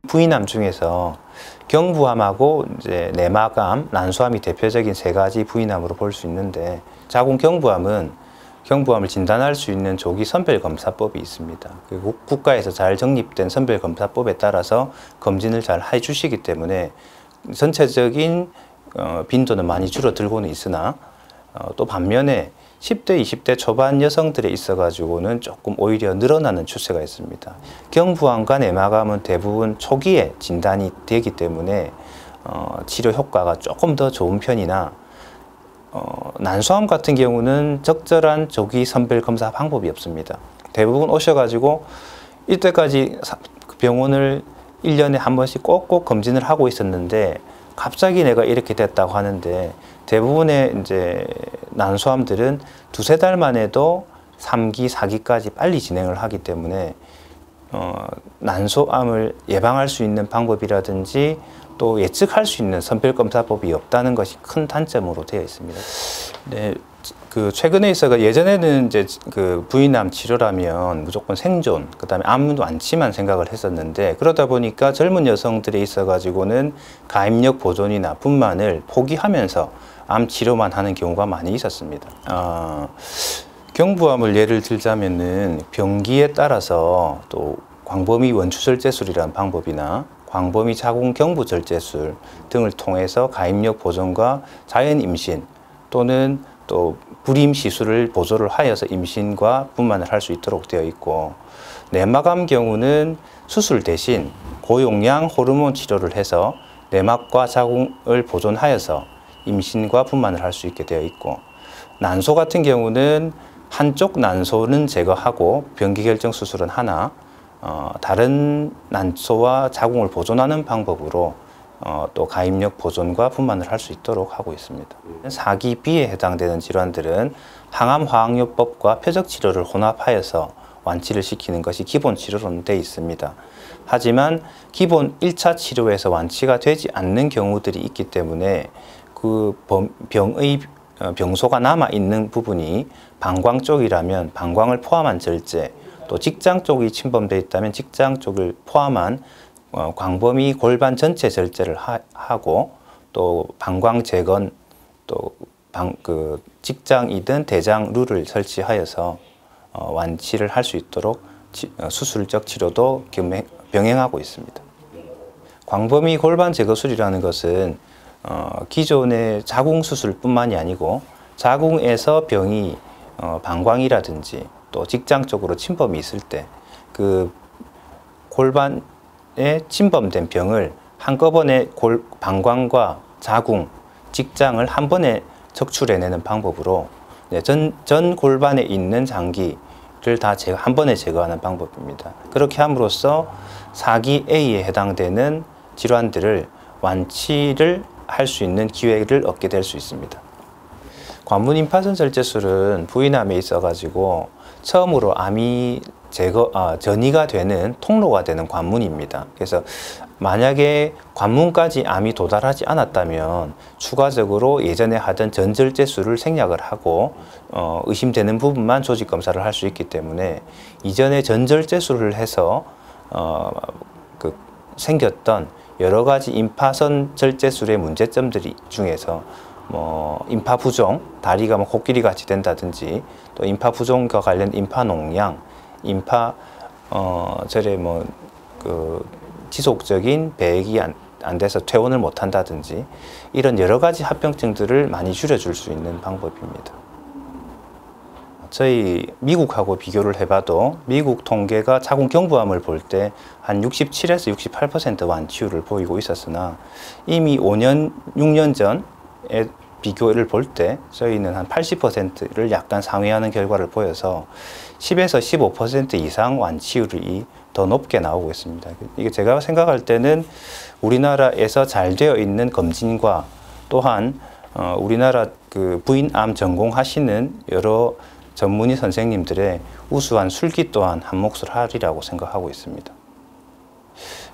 부인암 중에서 경부암하고 이제 내막암, 난소암이 대표적인 세 가지 부인암으로 볼 수 있는데, 자궁 경부암을 진단할 수 있는 조기 선별검사법이 있습니다. 그리고 국가에서 잘 정립된 선별검사법에 따라서 검진을 잘 해주시기 때문에 전체적인 빈도는 많이 줄어들고는 있으나 또 반면에 10대, 20대 초반 여성들에 있어가지고는 조금 오히려 늘어나는 추세가 있습니다. 경부암과 내막암은 대부분 초기에 진단이 되기 때문에 치료 효과가 조금 더 좋은 편이나 난소암 같은 경우는 적절한 조기 선별 검사 방법이 없습니다. 대부분 오셔가지고 이때까지 병원을 1년에 한 번씩 꼭꼭 검진을 하고 있었는데 갑자기 내가 이렇게 됐다고 하는데, 대부분의 이제 난소암들은 두세 달만 해도 3기, 4기까지 빨리 진행을 하기 때문에 난소암을 예방할 수 있는 방법이라든지 또 예측할 수 있는 선별검사법이 없다는 것이 큰 단점으로 되어 있습니다. 네, 최근에 있어가 예전에는 이제 부인암 치료라면 무조건 생존, 그다음에 암 완치만 생각을 했었는데, 그러다 보니까 젊은 여성들에 있어가지고는 가입력 보존이나 분만을 포기하면서 암 치료만 하는 경우가 많이 있었습니다. 경부암을 예를 들자면은 병기에 따라서 또 광범위 원추절제술이라는 방법이나 광범위 자궁 경부 절제술 등을 통해서 가입력 보존과 자연 임신 또는 또 불임 시술을 보조를 하여서 임신과 분만을 할 수 있도록 되어 있고, 내막암 경우는 수술 대신 고용량 호르몬 치료를 해서 내막과 자궁을 보존하여서 임신과 분만을 할 수 있게 되어 있고, 난소 같은 경우는 한쪽 난소는 제거하고 병기결정 수술은 하나, 다른 난소와 자궁을 보존하는 방법으로 또 가입력 보존과 분만을 할 수 있도록 하고 있습니다. 4기 B에 해당되는 질환들은 항암화학요법과 표적치료를 혼합하여서 완치를 시키는 것이 기본 치료로는 되어 있습니다. 하지만 기본 1차 치료에서 완치가 되지 않는 경우들이 있기 때문에 그 병의 병소가 남아있는 부분이 방광 쪽이라면 방광을 포함한 절제, 또 직장 쪽이 침범되어 있다면 직장 쪽을 포함한 광범위 골반 전체 절제를 하고, 또 방광 재건, 또 직장이든 대장 룰을 설치하여서 완치를 할 수 있도록 수술적 치료도 병행하고 있습니다. 광범위 골반 제거술이라는 것은 기존의 자궁 수술뿐만이 아니고 자궁에서 병이 방광이라든지 또 직장 쪽으로 침범이 있을 때 그 골반에 침범된 병을 한꺼번에 방광과 자궁, 직장을 한 번에 적출해내는 방법으로 전 골반에 있는 장기를 다 한 번에 제거하는 방법입니다. 그렇게 함으로써 4기 A에 해당되는 질환들을 완치를 할 수 있는 기회를 얻게 될 수 있습니다. 관문 임파선 절제술은 부인암에 있어가지고 처음으로 암이 전이가 되는 통로가 되는 관문입니다. 그래서 만약에 관문까지 암이 도달하지 않았다면 추가적으로 예전에 하던 전절제술을 생략을 하고 의심되는 부분만 조직 검사를 할 수 있기 때문에 이전에 전절제술을 해서 생겼던 여러 가지 임파선 절제술의 문제점들이 중에서 임파 부종, 다리가 코끼리 같이 된다든지, 또 임파 부종과 관련 임파 농양, 임파 지속적인 배액이 안 돼서 퇴원을 못 한다든지, 이런 여러 가지 합병증들을 많이 줄여줄 수 있는 방법입니다. 저희 미국하고 비교를 해봐도 미국 통계가 자궁 경부암을 볼 때 한 67에서 68% 완치율을 보이고 있었으나 이미 5년, 6년 전에 비교를 볼 때 저희는 한 80%를 약간 상회하는 결과를 보여서 10에서 15% 이상 완치율이 더 높게 나오고 있습니다. 이게 제가 생각할 때는 우리나라에서 잘 되어 있는 검진과 또한 우리나라 부인암 전공하시는 여러 전문의 선생님들의 우수한 술기 또한 한 몫을 하리라고 생각하고 있습니다.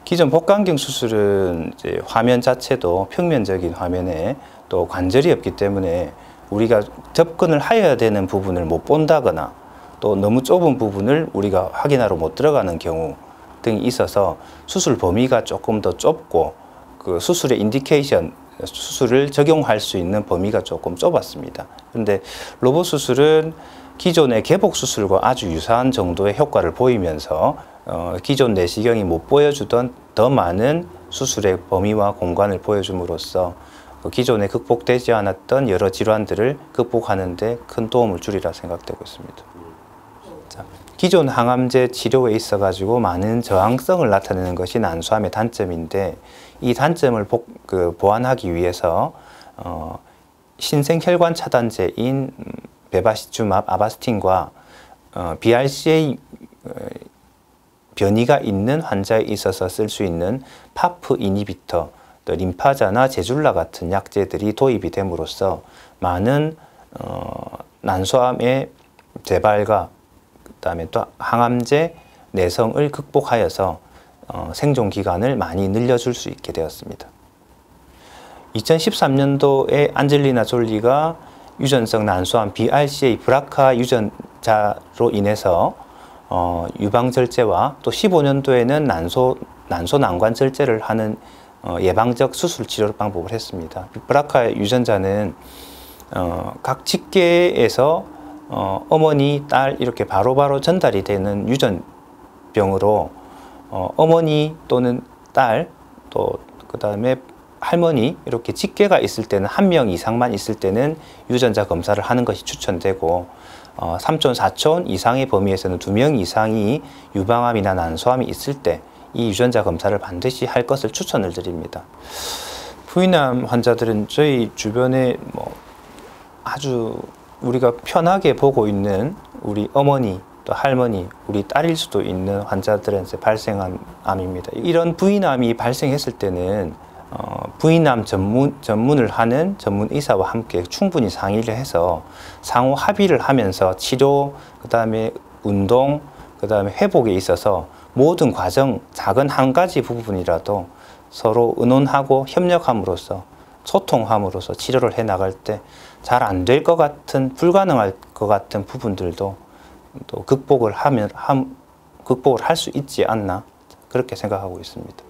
기존 복강경 수술은 이제 화면 자체도 평면적인 화면에 또 관절이 없기 때문에 우리가 접근을 해야 되는 부분을 못 본다거나 또 너무 좁은 부분을 우리가 확인하러 못 들어가는 경우, 등이 있어서 수술 범위가 조금 더 좁고 그 수술의 인디케이션, 수술을 적용할 수 있는 범위가 조금 좁았습니다. 그런데 로봇 수술은 기존의 개복 수술과 아주 유사한 정도의 효과를 보이면서 기존 내시경이 못 보여주던 더 많은 수술의 범위와 공간을 보여줌으로써 기존에 극복되지 않았던 여러 질환들을 극복하는 데 큰 도움을 주리라 생각되고 있습니다. 자, 기존 항암제 치료에 있어 가지고 많은 저항성을 나타내는 것이 난소암의 단점인데, 이 단점을 보완하기 위해서 신생 혈관 차단제인 베바시주맙, 아바스틴과 BRCA 변이가 있는 환자에 있어서 쓸 수 있는 파프 이니비터, 또 림파자나 제줄라 같은 약제들이 도입이 됨으로써 많은 난소암의 재발과 그다음에 또 항암제 내성을 극복하여서 생존 기간을 많이 늘려줄 수 있게 되었습니다. 2013년도에 안젤리나 졸리가 유전성 난소암 BRCA 브라카 유전자로 인해서 유방절제와 또 15년도에는 난소 난관 절제를 하는 예방적 수술 치료 방법을 했습니다. 브라카 유전자는 각 직계에서 어머니, 딸 이렇게 바로바로 전달이 되는 유전병으로 어머니 또는 딸, 또 그다음에 할머니 이렇게 직계가 있을 때는 한 명 이상만 있을 때는 유전자 검사를 하는 것이 추천되고 3촌, 4촌 이상의 범위에서는 2명 이상이 유방암이나 난소암이 있을 때 이 유전자 검사를 반드시 할 것을 추천을 드립니다. 부인암 환자들은 저희 주변에 아주 우리가 편하게 보고 있는 우리 어머니, 또 할머니, 우리 딸일 수도 있는 환자들한테 발생한 암입니다. 이런 부인암이 발생했을 때는 부인암 전문을 하는 전문 의사와 함께 충분히 상의를 해서 상호 합의를 하면서 치료, 그 다음에 운동, 그 다음에 회복에 있어서 모든 과정, 작은 한 가지 부분이라도 서로 의논하고 협력함으로써 소통함으로써 치료를 해 나갈 때 잘 안 될 것 같은, 불가능할 것 같은 부분들도 또 극복을 할 수 있지 않나, 그렇게 생각하고 있습니다.